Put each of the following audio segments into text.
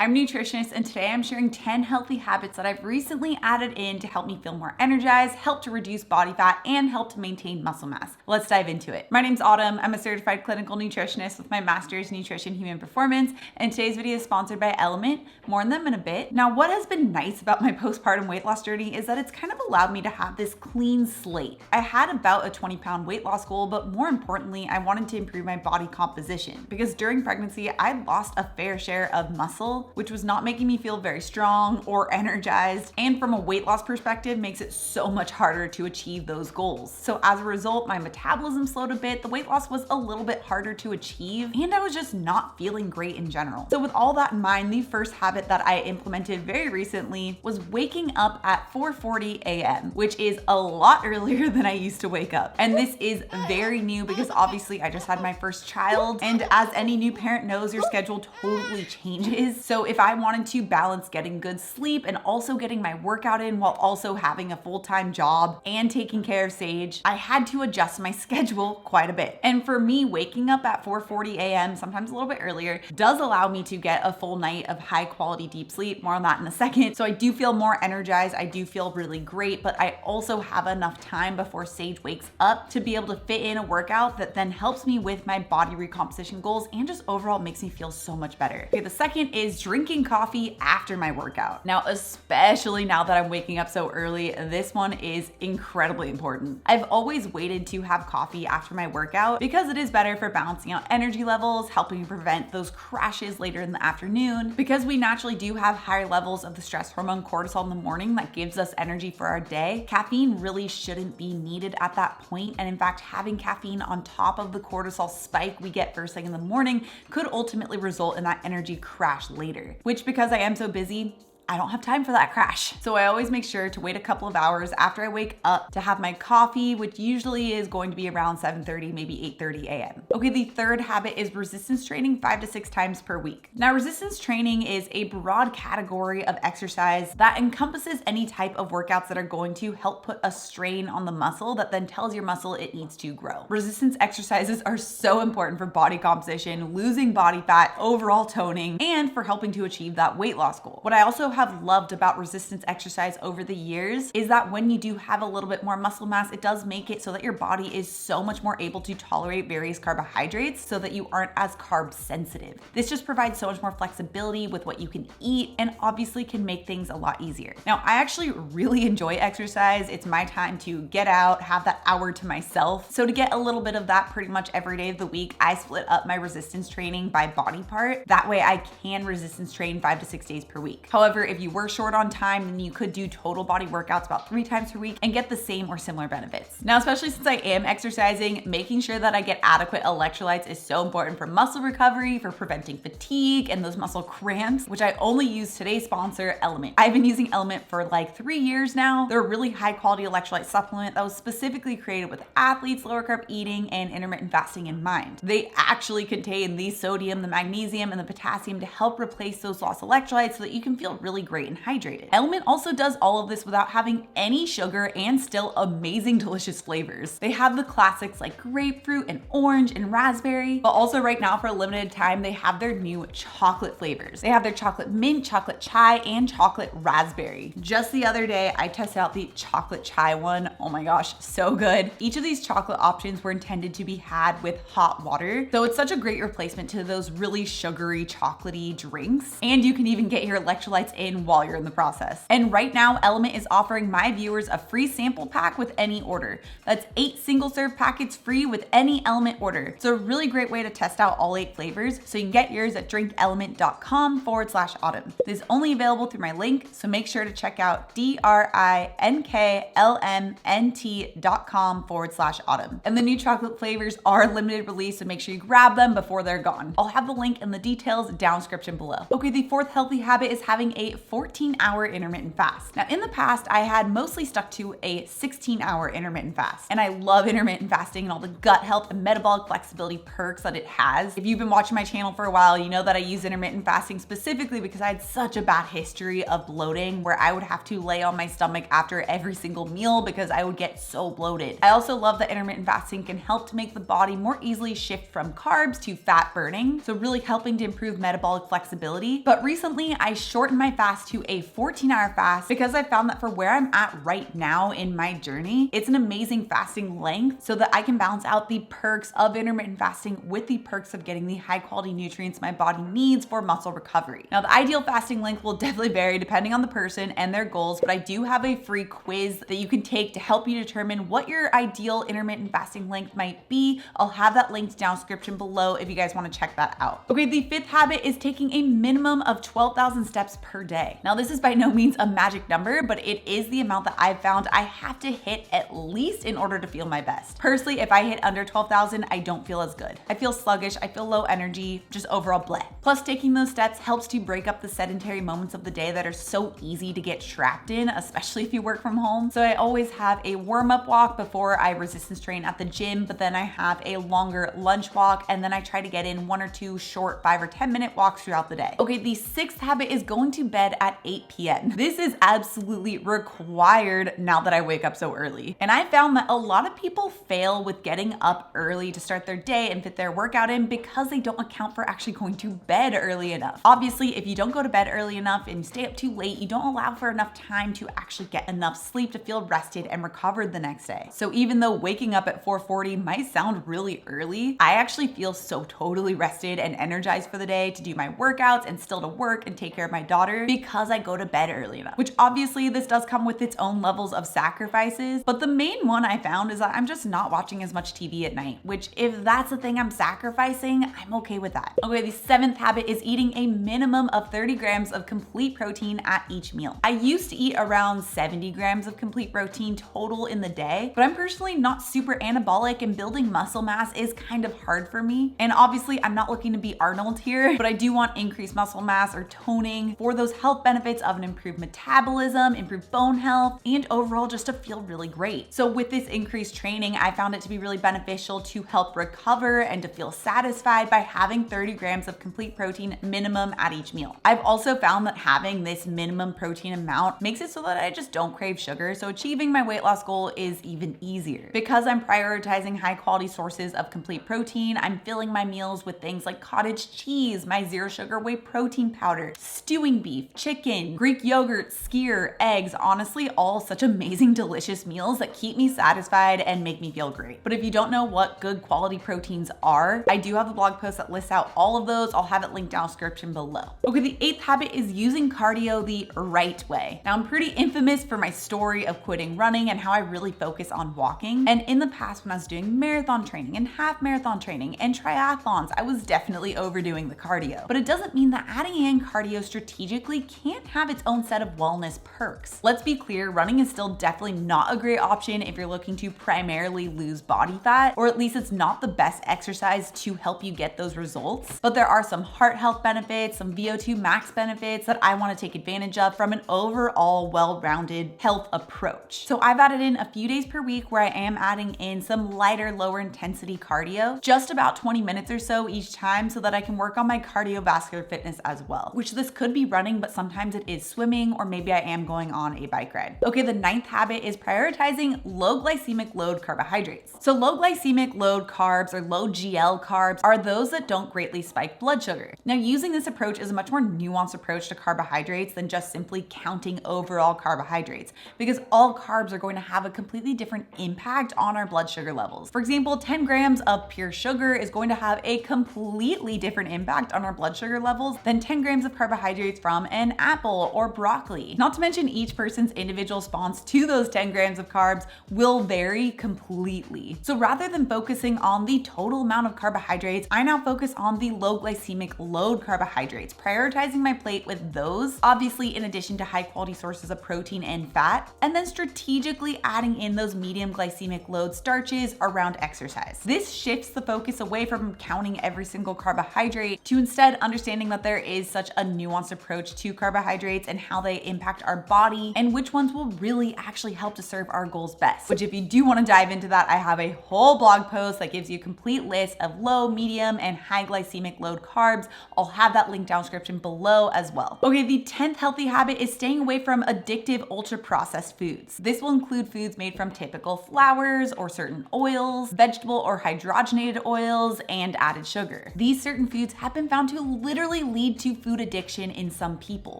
I'm Nutritionist, and today I'm sharing 10 healthy habits that I've recently added in to help me feel more energized, help to reduce body fat, and help to maintain muscle mass. Let's dive into it. My name's Autumn. I'm a certified clinical nutritionist with my master's in nutrition human performance, and today's video is sponsored by Element. More on them in a bit. Now, what has been nice about my postpartum weight loss journey is that it's kind of allowed me to have this clean slate. I had about a 20-pound weight loss goal, but more importantly, I wanted to improve my body composition because during pregnancy, I lost a fair share of muscle, which was not making me feel very strong or energized, and from a weight loss perspective makes it so much harder to achieve those goals. So as a result, my metabolism slowed a bit, the weight loss was a little bit harder to achieve, and I was just not feeling great in general. So with all that in mind, the first habit that I implemented very recently was waking up at 4:40 a.m., which is a lot earlier than I used to wake up. And this is very new because obviously I just had my first child, and as any new parent knows, your schedule totally changes. So if I wanted to balance getting good sleep and also getting my workout in while also having a full-time job and taking care of Sage, I had to adjust my schedule quite a bit. And for me, waking up at 4:40 a.m., sometimes a little bit earlier, does allow me to get a full night of high quality deep sleep. More on that in a second. So I do feel more energized. I do feel really great, but I also have enough time before Sage wakes up to be able to fit in a workout that then helps me with my body recomposition goals and just overall makes me feel so much better. Okay, the second is drinking coffee after my workout. Now, especially now that I'm waking up so early, this one is incredibly important. I've always waited to have coffee after my workout because it is better for balancing out energy levels, helping prevent those crashes later in the afternoon. Because we naturally do have higher levels of the stress hormone cortisol in the morning that gives us energy for our day, caffeine really shouldn't be needed at that point. And in fact, having caffeine on top of the cortisol spike we get first thing in the morning could ultimately result in that energy crash later, which because I am so busy, I don't have time for that crash. So I always make sure to wait a couple of hours after I wake up to have my coffee, which usually is going to be around 7:30, maybe 8:30 a.m. Okay, the third habit is resistance training 5 to 6 times per week. Now, resistance training is a broad category of exercise that encompasses any type of workouts that are going to help put a strain on the muscle that then tells your muscle it needs to grow. Resistance exercises are so important for body composition, losing body fat, overall toning, and for helping to achieve that weight loss goal. What I also have loved about resistance exercise over the years is that when you do have a little bit more muscle mass, it does make it so that your body is so much more able to tolerate various carbohydrates so that you aren't as carb sensitive. This just provides so much more flexibility with what you can eat and obviously can make things a lot easier. Now, I actually really enjoy exercise. It's my time to get out, have that hour to myself. So to get a little bit of that pretty much every day of the week, I split up my resistance training by body part. That way I can resistance train 5 to 6 days per week. However, if you were short on time, then you could do total body workouts about 3 times per week and get the same or similar benefits. Now, especially since I am exercising, making sure that I get adequate electrolytes is so important for muscle recovery, for preventing fatigue and those muscle cramps, which I only use today's sponsor, Element. I've been using Element for like 3 years now. They're a really high quality electrolyte supplement that was specifically created with athletes, lower carb eating, and intermittent fasting in mind. They actually contain the sodium, the magnesium, and the potassium to help replace those lost electrolytes so that you can feel really great and hydrated. Element also does all of this without having any sugar and still amazing delicious flavors. They have the classics like grapefruit and orange and raspberry, but also right now for a limited time, they have their new chocolate flavors. They have their chocolate mint, chocolate chai, and chocolate raspberry. Just the other day, I tested out the chocolate chai one. Oh my gosh, so good. Each of these chocolate options were intended to be had with hot water, so it's such a great replacement to those really sugary, chocolatey drinks. And you can even get your electrolytes in while you're in the process. And right now, Element is offering my viewers a free sample pack with any order. That's 8 single-serve packets free with any Element order. It's a really great way to test out all 8 flavors, so you can get yours at drinkelement.com/autumn. This is only available through my link, so make sure to check out drinklmnt.com/autumn. And the new chocolate flavors are limited release, so make sure you grab them before they're gone. I'll have the link in the details down description below. Okay, the fourth healthy habit is having a 14-hour intermittent fast. Now, in the past, I had mostly stuck to a 16-hour intermittent fast, and I love intermittent fasting and all the gut health and metabolic flexibility perks that it has. If you've been watching my channel for a while, you know that I use intermittent fasting specifically because I had such a bad history of bloating where I would have to lay on my stomach after every single meal because I would get so bloated. I also love that intermittent fasting can help to make the body more easily shift from carbs to fat burning, so really helping to improve metabolic flexibility. But recently, I shortened my fast to a 14-hour fast because I found that for where I'm at right now in my journey, it's an amazing fasting length so that I can balance out the perks of intermittent fasting with the perks of getting the high quality nutrients my body needs for muscle recovery. Now, the ideal fasting length will definitely vary depending on the person and their goals, but I do have a free quiz that you can take to help you determine what your ideal intermittent fasting length might be. I'll have that linked down in the description below if you guys want to check that out. Okay, the fifth habit is taking a minimum of 12,000 steps per day. Now, this is by no means a magic number, but it is the amount that I've found I have to hit at least in order to feel my best. Personally, if I hit under 12,000, I don't feel as good. I feel sluggish, I feel low energy, just overall bleh. Plus, taking those steps helps to break up the sedentary moments of the day that are so easy to get trapped in, especially if you work from home. So I always have a warm-up walk before I resistance train at the gym, but then I have a longer lunch walk, and then I try to get in 1 or 2 short 5 or 10 minute walks throughout the day. Okay, the sixth habit is going to bed at 8 p.m. This is absolutely required now that I wake up so early. And I found that a lot of people fail with getting up early to start their day and fit their workout in because they don't account for actually going to bed early enough. Obviously, if you don't go to bed early enough and you stay up too late, you don't allow for enough time to actually get enough sleep to feel rested and recovered the next day. So even though waking up at 4:40 might sound really early, I actually feel so totally rested and energized for the day to do my workouts and still to work and take care of my daughter because I go to bed early enough. Which obviously this does come with its own levels of sacrifices, but the main one I found is that I'm just not watching as much TV at night, which if that's the thing I'm sacrificing, I'm okay with that. Okay, the seventh habit is eating a minimum of 30 grams of complete protein at each meal. I used to eat around 70 grams of complete protein total in the day, but I'm personally not super anabolic and building muscle mass is kind of hard for me. And obviously I'm not looking to be Arnold here, but I do want increased muscle mass or toning for those health benefits of an improved metabolism, improved bone health, and overall just to feel really great. So with this increased training, I found it to be really beneficial to help recover and to feel satisfied by having 30 grams of complete protein minimum at each meal. I've also found that having this minimum protein amount makes it so that I just don't crave sugar, so achieving my weight loss goal is even easier. Because I'm prioritizing high quality sources of complete protein, I'm filling my meals with things like cottage cheese, my zero sugar whey protein powder, stewing beef, chicken, Greek yogurt, skyr, eggs, honestly, all such amazing, delicious meals that keep me satisfied and make me feel great. But if you don't know what good quality proteins are, I do have a blog post that lists out all of those. I'll have it linked down in the description below. Okay, the eighth habit is using cardio the right way. Now, I'm pretty infamous for my story of quitting running and how I really focus on walking. And in the past, when I was doing marathon training and half marathon training and triathlons, I was definitely overdoing the cardio. But it doesn't mean that adding in cardio strategically can't have its own set of wellness perks. Let's be clear, running is still definitely not a great option if you're looking to primarily lose body fat, or at least it's not the best exercise to help you get those results. But there are some heart health benefits, some VO2 max benefits that I want to take advantage of from an overall well-rounded health approach. So I've added in a few days per week where I am adding in some lighter, lower intensity cardio, just about 20 minutes or so each time, so that I can work on my cardiovascular fitness as well, which this could be running, but sometimes it is swimming, or maybe I am going on a bike ride. Okay, the ninth habit is prioritizing low glycemic load carbohydrates. So low glycemic load carbs, or low GL carbs, are those that don't greatly spike blood sugar. Now, using this approach is a much more nuanced approach to carbohydrates than just simply counting overall carbohydrates, because all carbs are going to have a completely different impact on our blood sugar levels. For example, 10 grams of pure sugar is going to have a completely different impact on our blood sugar levels than 10 grams of carbohydrates from an apple or broccoli. Not to mention, each person's individual response to those 10 grams of carbs will vary completely. So rather than focusing on the total amount of carbohydrates, I now focus on the low glycemic load carbohydrates, prioritizing my plate with those, obviously in addition to high quality sources of protein and fat, and then strategically adding in those medium glycemic load starches around exercise. This shifts the focus away from counting every single carbohydrate to instead understanding that there is such a nuanced approach to carbohydrates and how they impact our body, and which ones will really actually help to serve our goals best. Which if you do want to dive into that, I have a whole blog post that gives you a complete list of low, medium, and high glycemic load carbs. I'll have that link down in the description below as well. Okay, the 10th healthy habit is staying away from addictive ultra-processed foods. This will include foods made from typical flours or certain oils, vegetable or hydrogenated oils, and added sugar. These certain foods have been found to literally lead to food addiction in some people.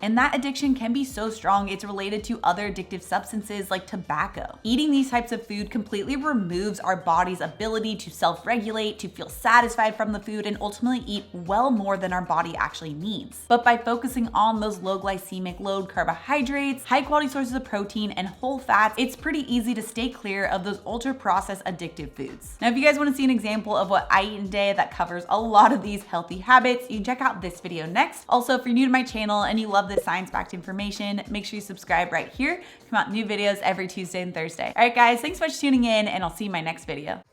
And that addiction can be so strong it's related to other addictive substances like tobacco. Eating these types of food completely removes our body's ability to self-regulate, to feel satisfied from the food, and ultimately eat well more than our body actually needs. But by focusing on those low glycemic load carbohydrates, high quality sources of protein, and whole fats, it's pretty easy to stay clear of those ultra processed addictive foods. Now, if you guys want to see an example of what I eat in a day that covers a lot of these healthy habits, you can check out this video next. Also, if you're new to my channel and you love this science-backed information, make sure you subscribe right here. Come out new videos every Tuesday and Thursday. All right, guys, thanks so much for tuning in, and I'll see you in my next video.